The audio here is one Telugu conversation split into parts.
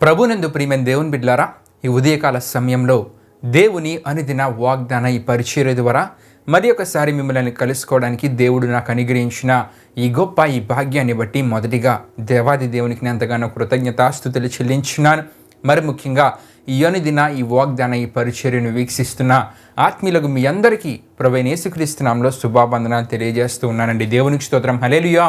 ప్రభునందు ప్రియమైన దేవుని బిడ్డలారా, ఈ ఉదయకాల సమయంలో దేవుని అనుదిన వాగ్దాన ఈ పరిచర్య ద్వారా మరి ఒకసారి మిమ్మల్ని కలుసుకోవడానికి దేవుడు నాకు అనుగ్రహించిన ఈ గొప్ప ఈ భాగ్యాన్ని బట్టి మొదటిగా దేవాది దేవునికి నేను ఎంతగానో కృతజ్ఞతాస్తుతులు చెల్లించున్నాను. మరి ముఖ్యంగా ఈ అనుదిన ఈ వాగ్దాన ఈ పరిచర్యను వీక్షిస్తున్న ఆత్మీయులకు మీ అందరికీ ప్రభువైన యేసుక్రీస్తు నామములో శుభావందనాలు తెలియజేస్తూ ఉన్నానండి. దేవునికి స్తోత్రం. హల్లెలూయా,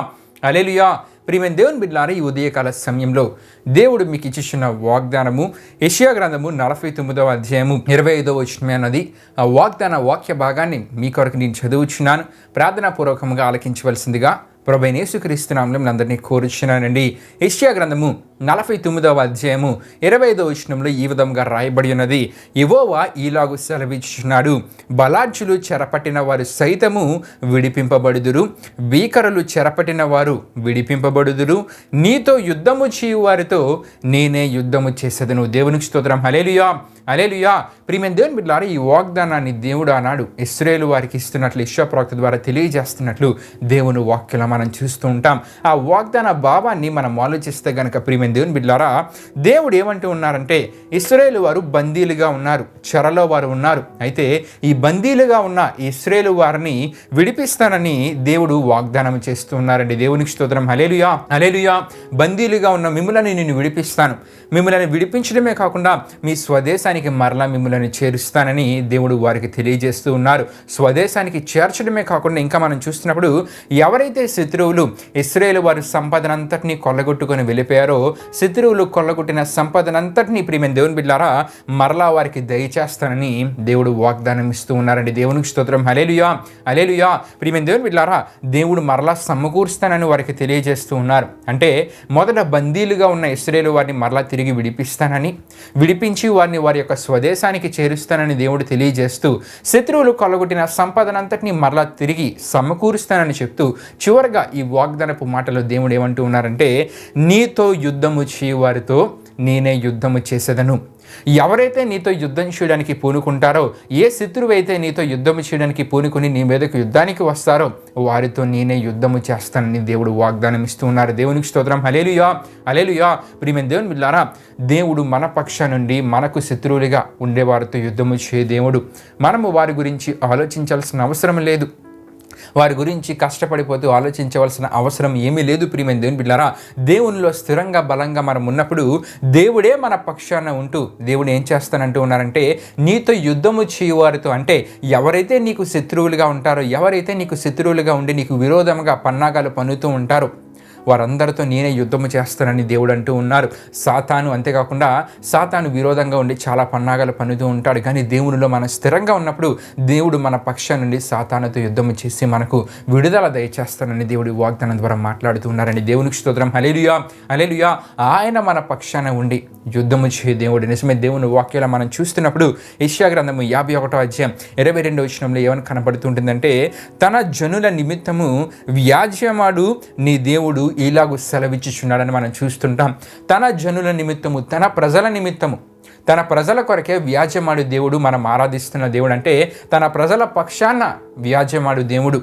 హల్లెలూయా. ప్రియమైన దేవుని బిడ్డలారా, ఈ ఉదయకాల సమయంలో దేవుడు మీకు ఇచ్చిన వాగ్దానము యెషయా గ్రంథము 49వ అధ్యాయము 25వ వచనమే అన్నది. ఆ వాగ్దాన వాక్య భాగాన్ని మీ కొరకు నేను చదువుచున్నాను. ప్రార్థనాపూర్వకంగా ఆలకించవలసిందిగా ప్రభువైన యేసుక్రీస్తు నామములో అందరినీ కోరుచున్నానండి. యెషయా గ్రంథము 49వ అధ్యాయము 25వ వచనంలో ఈ విధంగా రాయబడి ఉన్నది. యెహోవా ఈలాగు సెలవిచ్చుచున్నాడు, బలాఢ్యులు చెరపట్టిన వారు సైతము విడిపింపబడుదురు, భీకరులు చెరపట్టిన వారు విడిపింపబడుదురు, నీతో యుద్ధము చేయు వారితో నేనే యుద్ధము చేసేదను. దేవునికి స్తోత్రం. హల్లెలూయా, హల్లెలూయా. ప్రియమైన దేవుని బిడ్డలారా, ఈ వాగ్దానాన్ని దేవుడు ఆనాడు ఇశ్రాయేలు వారికి ఇస్తున్నట్లు యెషయా ప్రవక్త ద్వారా తెలియజేస్తున్నట్లు దేవుని వాక్యంలో మనం చూస్తూ ఉంటాం. ఆ వాగ్దాన భావాన్ని మనం ఆలోచిస్తే గనక ప్రియమైన దేవుని బిడ్డలారా, దేవుడు ఏమంటూ ఉన్నారంటే, ఇశ్రాయేలు వారు బందీలుగా ఉన్నారు, చెరలో వారు ఉన్నారు. అయితే ఈ బందీలుగా ఉన్న ఇశ్రాయేలు వారిని విడిపిస్తానని దేవుడు వాగ్దానం చేస్తూ ఉన్నారండి. దేవునికి స్తోత్రం. హల్లెలూయా, హల్లెలూయా. బందీలుగా ఉన్న మిమ్మల్ని నేను విడిపిస్తాను. మిమ్మల్ని విడిపించడమే కాకుండా మీ స్వదేశానికి మరలా మిమ్మల్ని చేరుస్తానని దేవుడు వారికి తెలియజేస్తూ ఉన్నారు. స్వదేశానికి చేర్చడమే కాకుండా ఇంకా మనం చూస్తున్నప్పుడు ఎవరైతే శత్రువులు ఇశ్రాయేలు వారి సంపదనంతటినీ కొల్లగొట్టుకొని వెళ్ళిపోయారో, శత్రువులు కొల్లగొట్టిన సంపదనంతటినీ ప్రియమైన దేవుని బిడ్డలారా మరలా వారికి దయచేస్తానని దేవుడు వాగ్దానం ఇస్తూ ఉన్నారండి. దేవునికి స్తోత్రం. హల్లెలూయా, హల్లెలూయా. ప్రియమైన దేవుని బిడ్డలారా, దేవుడు మరలా సమకూరుస్తానని వారికి తెలియజేస్తూ ఉన్నారు. అంటే మొదట బందీలుగా ఉన్న ఇశ్రాయేలు వారిని మరలా తిరిగి విడిపిస్తానని, విడిపించి వారిని వారి యొక్క స్వదేశానికి చేరుస్తానని దేవుడు తెలియజేస్తూ, శత్రువులు కొల్లగొట్టిన సంపదనంతటిని మరలా తిరిగి సమకూరుస్తానని చెప్తూ చివరిగా ఈ వాగ్దానపు మాటలో దేవుడు ఏమంటూ ఉన్నారంటే, నీతో యుద్ధము చేయవారితో నేనే యుద్ధము చేసేదను. ఎవరైతే నీతో యుద్ధం చేయడానికి పూనుకుంటారో, ఏ శత్రువు అయితే నీతో యుద్ధము చేయడానికి పూనుకుని నీ మీదకు యుద్ధానికి వస్తారో వారితో నేనే యుద్ధము చేస్తానని దేవుడు వాగ్దానం ఇస్తూ ఉన్నారు. దేవునికి స్తోత్రం. హల్లెలూయా, హల్లెలూయా. ప్రియమైన దేవుని బిడ్డలారా, దేవుడు మన పక్ష నుండి మనకు శత్రువులుగా ఉండేవారితో యుద్ధము చేయ దేవుడు. మనము వారి గురించి ఆలోచించాల్సిన అవసరం లేదు, వారి గురించి కష్టపడిపోతూ ఆలోచించవలసిన అవసరం ఏమీ లేదు. ప్రియమైన దేవుని బిడ్డలారా, దేవునిలో స్థిరంగా బలంగా మనం ఉన్నప్పుడు దేవుడే మన పక్షాన ఉంటూ దేవుడు ఏం చేస్తానంటూ ఉన్నారంటే, నీతో యుద్ధము చేయవారితో, అంటే ఎవరైతే నీకు శత్రువులుగా ఉంటారో, ఎవరైతే నీకు శత్రువులుగా ఉండి నీకు విరోధంగా పన్నాగాలు పన్నుతూ ఉంటారో వారందరితో నేనే యుద్ధము చేస్తానని దేవుడు అంటూ ఉన్నారు. సాతాను, అంతేకాకుండా సాతాను విరోధంగా ఉండి చాలా పన్నాగాలు పన్నుతూ ఉంటాడు. కానీ దేవునిలో మనం స్థిరంగా ఉన్నప్పుడు దేవుడు మన పక్షం నుండి సాతానుతో యుద్ధము చేసి మనకు విడుదల దయచేస్తానని దేవుడి వాగ్దానం ద్వారా మాట్లాడుతూ ఉన్నారని. దేవునికి స్తోత్రం. హల్లెలూయా, హల్లెలూయా. ఆయన మన పక్షాన ఉండి యుద్ధము చేయ దేవుడు. నిజమే. దేవుని వాక్యాలు మనం చూస్తున్నప్పుడు యెషయా గ్రంథము 51వ అధ్యాయం 22వ వచనంలో ఏమని కనబడుతుంటుందంటే, తన జనుల నిమిత్తము వ్యాజ్యమాడు నీ దేవుడు ఇలాగూ సెలవిచ్చుచున్నాడని మనం చూస్తుంటాం. తన జనుల నిమిత్తము, తన ప్రజల నిమిత్తము, తన ప్రజల కొరకే వ్యాజ్యమాడు దేవుడు. మనం ఆరాధిస్తున్న దేవుడు అంటే తన ప్రజల పక్షాన వ్యాజ్యమాడు దేవుడు.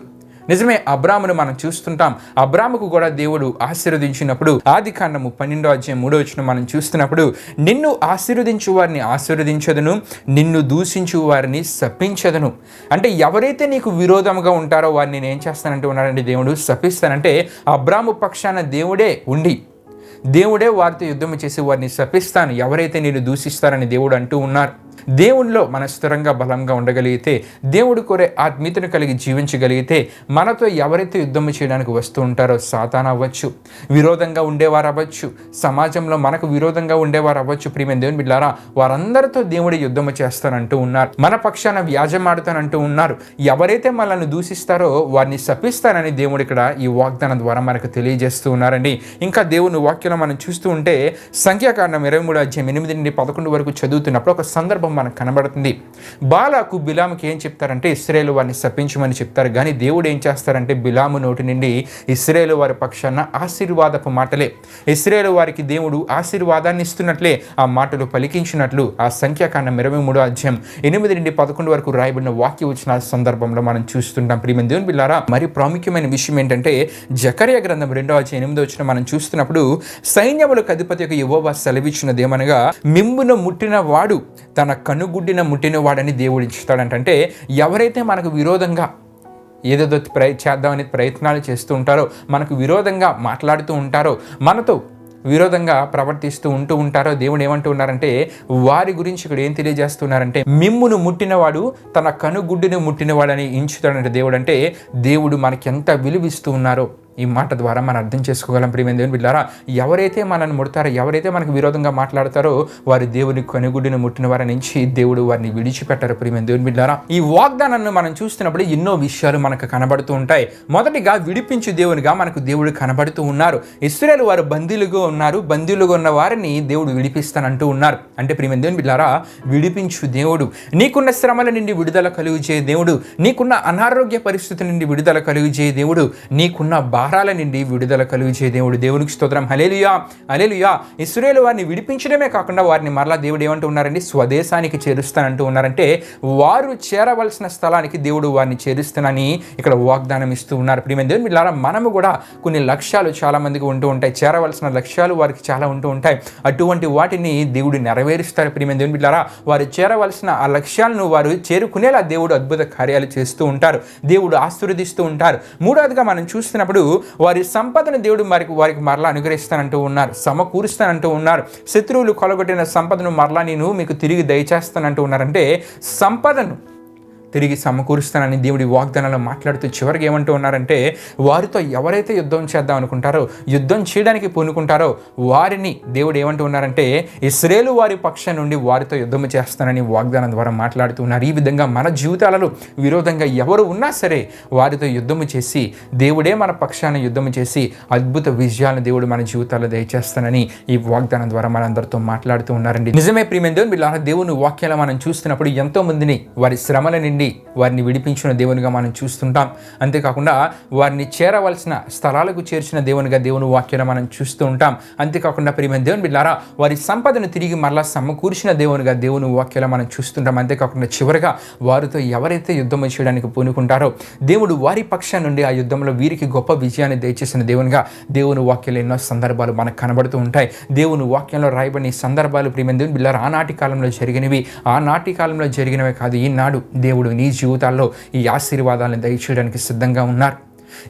నిజమే. అబ్రామును మనం చూస్తుంటాం. అబ్రాముకు కూడా దేవుడు ఆశీర్వదించినప్పుడు ఆదికాండము 12వ అధ్యాయం 3వ వచనం మనం చూస్తున్నప్పుడు, నిన్ను ఆశీర్వదించు వారిని ఆశీర్వదించదను, నిన్ను దూషించు వారిని శపించదను. అంటే ఎవరైతే నీకు విరోధంగా ఉంటారో వారిని నేను ఏం చేస్తానంటూ ఉన్నారండి దేవుడు, శపిస్తానంటే అబ్రాము పక్షాన దేవుడే ఉండి దేవుడే వారితో యుద్ధం చేసి వారిని శపిస్తాను, ఎవరైతే నేను దూషిస్తారని దేవుడు అంటూ ఉన్నారు. దేవునిలో మన స్థిరంగా బలంగా ఉండగలిగితే, దేవుడు కోరే ఆత్మీయతను కలిగి జీవించగలిగితే, మనతో ఎవరైతే యుద్ధము చేయడానికి వస్తూ ఉంటారో, సాతాను అవ్వచ్చు, విరోధంగా ఉండేవారు అవ్వచ్చు, సమాజంలో మనకు విరోధంగా ఉండేవారు అవ్వచ్చు, ప్రియమైన దేవుని బిడ్డలారా వారందరితో దేవుడు యుద్ధము చేస్తానంటూ ఉన్నారు. మన పక్షాన వ్యాజమాడుతానంటూ ఉన్నారు. ఎవరైతే మనల్ని దూషిస్తారో వారిని శపిస్తానని దేవుడు ఇక్కడ ఈ వాగ్దానం ద్వారా మనకు తెలియజేస్తూ ఉన్నారండి. ఇంకా దేవుని వాక్యంలో మనం చూస్తూ ఉంటే సంఖ్యాకాండం 23వ అధ్యాయం 8 నుండి 11 వరకు చదువుతున్నప్పుడు ఒక సందర్భం సందర్భం మనకు కనబడుతుంది. బాలాకు బిలాముకి ఏం చెప్తారంటే ఇశ్రాయేలు వారిని శపించమని చెప్తారు. కానీ దేవుడు ఏం చేస్తారంటే బిలాము నోటి నుండి ఇశ్రాయేలు వారి పక్షాన ఆశీర్వాదపు మాటలే, ఇశ్రాయేలు వారికి దేవుడు ఆశీర్వాదాన్ని ఇస్తున్నట్లే ఆ మాటలు పలికించినట్లు ఆ సంఖ్యాకాండం 23వ అధ్యాయం 8 నుండి 11 వరకు రాయబడిన వాక్య వచనాల సందర్భంలో మనం చూస్తుంటాం. ప్రియమైన దేవుని బిడ్డలారా, మరి ప్రాముఖ్యమైన విషయం ఏంటంటే జకర్యా గ్రంథం 2వ అధ్యాయం 8వ వచనం మనం చూస్తున్నప్పుడు సైన్యములకు అధిపతి యొక్క యెహోవా సెలవిచ్చినదేమనగా మిమ్మును ముట్టిన వాడు తన కనుగుడ్డిన ముట్టిన వాడని దేవుడు ఇస్తాడంటే ఎవరైతే మనకు విరోధంగా ఏదేదో చేద్దామని ప్రయత్నాలు చేస్తూ ఉంటారో, మనకు విరోధంగా మాట్లాడుతూ ఉంటారో, మనతో విరోధంగా ప్రవర్తిస్తూ ఉంటారో, దేవుడు ఏమంటూ ఉన్నారంటే వారి గురించి ఇక్కడ ఏం తెలియజేస్తున్నారంటే మిమ్మును ముట్టినవాడు తన కనుగుడ్డును ముట్టినవాడని ఎంచుతాడంటే దేవుడు. అంటే దేవుడు మనకి ఎంత విలువిస్తూ ఉన్నారో ఈ మాట ద్వారా మనం అర్థం చేసుకోగలం. ప్రియమైన దేవుని బిడ్డలారా, ఎవరైతే మనల్ని ముడతారో, ఎవరైతే మనకు విరోధంగా మాట్లాడతారో వారి దేవుని కనుగుడ్డును ముట్టిన వారి నుంచి దేవుడు వారిని విడిచిపెట్టారు. ప్రియమైన దేవుని బిడ్డలారా, ఈ వాగ్దానాన్ని మనం చూస్తున్నప్పుడు ఎన్నో విషయాలు మనకు కనబడుతూ ఉంటాయి. మొదటిగా విడిపించు దేవునిగా మనకు దేవుడు కనబడుతూ ఉన్నారు. ఇశ్రాయేలు వారు బందీలుగా ఉన్నారు, బందీలుగా ఉన్న వారిని దేవుడు విడిపిస్తానంటూ ఉన్నారు. అంటే ప్రియమైన దేవుని బిడ్డలారా, విడిపించు దేవుడు, నీకున్న శ్రమల నుండి విడుదల కలుగుజేయ దేవుడు, నీకున్న అనారోగ్య పరిస్థితి నుండి విడుదల కలుగుజేయ దేవుడు, నీకున్న భారాల నుండి విడుదల కలుగుజేయ దేవుడు. దేవునికి స్తోత్రం. హల్లెలూయా, హల్లెలూయా. ఇశ్రాయేలు వారిని విడిపించడమే కాకుండా వారిని మరలా దేవుడు ఏమంటూ ఉన్నారండి, స్వదేశానికి చేరుస్తానంటూ ఉన్నారంటే వారు చేరవలసిన స్థలానికి దేవుడు వారిని చేరుస్తానని ఇక్కడ వాగ్దానం ఇస్తూ ఉన్నారు. ప్రియమైన దేవుని బిడ్డలారా, మనము కూడా కొన్ని లక్ష్యాలు చాలా మందికి ఉంటూ ఉంటాయి, చేరవలసిన లక్ష్యాలు వారికి చాలా ఉంటూ ఉంటాయి. అటువంటి వాటిని దేవుడు నెరవేరుస్తారు. ప్రియమైన దేవుని బిడ్డలారా, వారు చేరవలసిన ఆ లక్ష్యాలను వారు చేరుకునేలా దేవుడు అద్భుత కార్యాలు చేస్తూ ఉంటారు, దేవుడు ఆశీర్వదిస్తూ ఉంటారు. మూడవదిగా మనం చూస్తున్నప్పుడు వారి సంపదను దేవుడు వారికి మరలా అనుగ్రహిస్తానంటూ ఉన్నారు, సమకూరుస్తానంటూ ఉన్నారు. శత్రువులు కొలగొట్టిన సంపదను మరలా నేను మీకు తిరిగి దయచేస్తానంటూ ఉన్నారంటే సంపదను తిరిగి సమకూరుస్తానని దేవుడి వాగ్దానాలు మాట్లాడుతూ చివరికి ఏమంటూ ఉన్నారంటే వారితో ఎవరైతే యుద్ధం చేద్దాం అనుకుంటారో, యుద్ధం చేయడానికి పూనుకుంటారో వారిని దేవుడు ఏమంటూ ఉన్నారంటే ఇశ్రాయేలు వారి పక్షం నుండి వారితో యుద్ధం చేస్తానని వాగ్దానం ద్వారా మాట్లాడుతూ ఉన్నారు. ఈ విధంగా మన జీవితాలలో విరోధంగా ఎవరు ఉన్నా సరే వారితో యుద్ధము చేసి దేవుడే మన పక్షాన యుద్ధము చేసి అద్భుత విజయాలను దేవుడు మన జీవితాల్లో దయచేస్తానని ఈ వాగ్దానం ద్వారా మనందరితో మాట్లాడుతూ ఉన్నారండి. నిజమే ప్రియమైన దేవుని బిడ్డలారా, దేవుని వాక్యాలు మనం చూస్తున్నప్పుడు ఎంతో మందిని వారి శ్రమల నుండి వారిని విడిపించిన దేవునిగా మనం చూస్తుంటాం. అంతేకాకుండా వారిని చేరవలసిన స్థలాలకు చేర్చిన దేవునిగా దేవుని వాక్యాలు మనం చూస్తూ ఉంటాం. అంతేకాకుండా ప్రియమైన దేవుని బిడ్డలారా, వారి సంపదను తిరిగి మరలా సమకూర్చిన దేవునిగా దేవుని వాక్యాలు మనం చూస్తుంటాం. అంతేకాకుండా చివరిగా వారితో ఎవరైతే యుద్ధం చేయడానికి పూనుకుంటారో దేవుడు వారి పక్షం నుండి ఆ యుద్ధంలో వీరికి గొప్ప విజయాన్ని దయచేసిన దేవునిగా దేవుని వాక్యాలు ఎన్నో సందర్భాలు మనకు కనబడుతూ ఉంటాయి. దేవుని వాక్యంలో రాయబడిన సందర్భాలు ప్రియమైన దేవుని బిడ్డలారా ఆనాటి కాలంలో జరిగినవి, ఆనాటి కాలంలో జరిగినవే కాదు, ఈనాడు దేవుడు నీ జీవితాల్లో ఈ ఆశీర్వాదాలను దయచేయడానికి సిద్ధంగా ఉన్నారు.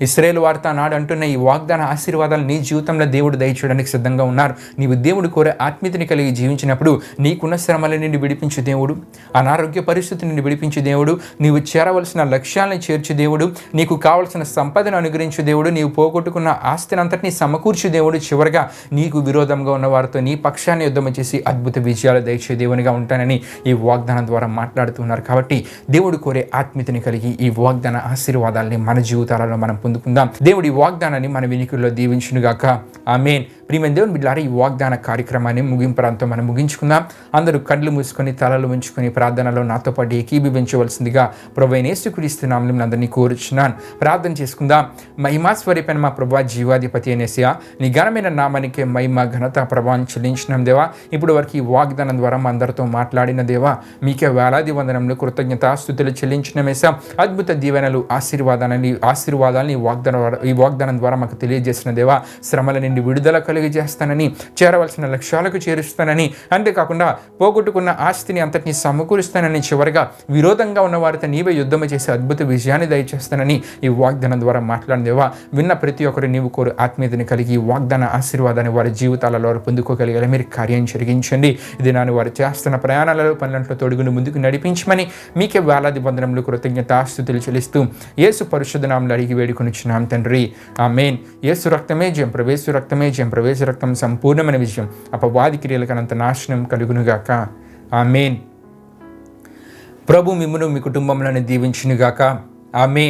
ఇశ్రాయేలు వారితో నాడు అంటున్న ఈ వాగ్దాన ఆశీర్వాదాలు నీ జీవితంలో దేవుడు దయచేయడానికి సిద్ధంగా ఉన్నారు. నీవు దేవుడు కోరే ఆత్మీయతని కలిగి జీవించినప్పుడు నీకున్న శ్రమల నుండి విడిపించే దేవుడు, అనారోగ్య పరిస్థితి నుండి విడిపించే దేవుడు, నీవు చేరవలసిన లక్ష్యాలను చేర్చే దేవుడు, నీకు కావలసిన సంపదను అనుగ్రహించే దేవుడు, నీవు పోగొట్టుకున్న ఆస్తిని అంతటినీ సమకూర్చే దేవుడు, చివరిగా నీకు విరోధంగా ఉన్న వారితో నీ పక్షాన్ని యుద్ధం చేసి అద్భుత విజయాలు దయచే దేవునిగా ఉంటానని ఈ వాగ్దానం ద్వారా మాట్లాడుతున్నారు. కాబట్టి దేవుడు కోరే ఆత్మీయతని కలిగి ఈ వాగ్దాన ఆశీర్వాదాలని మన జీవితాలలో మనం పొందుకుందాం. దేవుడి వాగ్దానాన్ని మన వినికిడిలో దీవించునుగాక. ఆమేన్. ప్రియమైన దేవుని బిడ్డలారా, ఈ వాగ్దాన కార్యక్రమాన్ని ముగింపురంతో మనం ముగించుకుందాం. అందరూ కళ్ళు మూసుకొని తలలు ఉంచుకొని ప్రార్థనలో నాతో పాటు ఏకీభవించవలసిందిగా ప్రభువైన యేసుక్రీస్తు నామములో అందరినీ కోరుచున్నాను. ప్రార్థన చేసుకుందాం. మహిమాస్వరూపైన మా ప్రభువా, జీవాధిపతి అనేసియా, నీ ఘనమైన నామానికి మహిమ ఘనత ప్రభావం చెల్లించినాం దేవా. ఇప్పుడు వరకు ఈ వాగ్దానం ద్వారా మా అందరితో మాట్లాడిన దేవా, మీకే వేలాది వందనములు కృతజ్ఞతాస్తుతులు చెల్లించినమేసా. అద్భుత దీవెనలు ఆశీర్వాదాలని ఈ వాగ్దానం ద్వారా మాకు తెలియజేసిన దేవా, శ్రమల నుండి విడుదల కలిగజేస్తానని, చేరవలసిన లక్ష్యాలకు చేరుస్తానని, అంతేకాకుండా పోగొట్టుకున్న ఆస్తిని అంతటిని సమకూరుస్తానని, చివరిగా విరోధంగా ఉన్న వారితో నీవే యుద్ధం చేసే అద్భుత విజయాన్ని దయచేస్తానని ఈ వాగ్దానం ద్వారా మాట్లాడిన దేవా, విన్న ప్రతి ఒక్కరు నీవు కోరు ఆత్మీయతని కలిగి ఈ వాగ్దాన ఆశీర్వాదాన్ని వారి జీవితాలలో పొందుకోగలిగేలా మీరు కార్యం జరిగించండి. ఇది నాను వారు చేస్తున్న ప్రయాణాలలో పనులంట్లో తోడుగుని ముందుకు నడిపించమని మీకే వేలాది వందనములు కృతజ్ఞతాస్తుతులు చెల్లిస్తూ యేసు పరిశుద్ధ నామములో అడిగి వేడుకొనుచున్నాం తండ్రి. ఆమేన్. యేసు రక్తమే జయం, ప్రవేశ రక్తమే జయం, ప్రవేశ రక్తం సంపూర్ణమైన విజయం, అపవాది క్రియలకనంత నాశనం కలుగునుగాక. ఆమేన్. ప్రభు మిమ్మును మీ కుటుంబంలోనే దీవించునుగాక. ఆమేన్.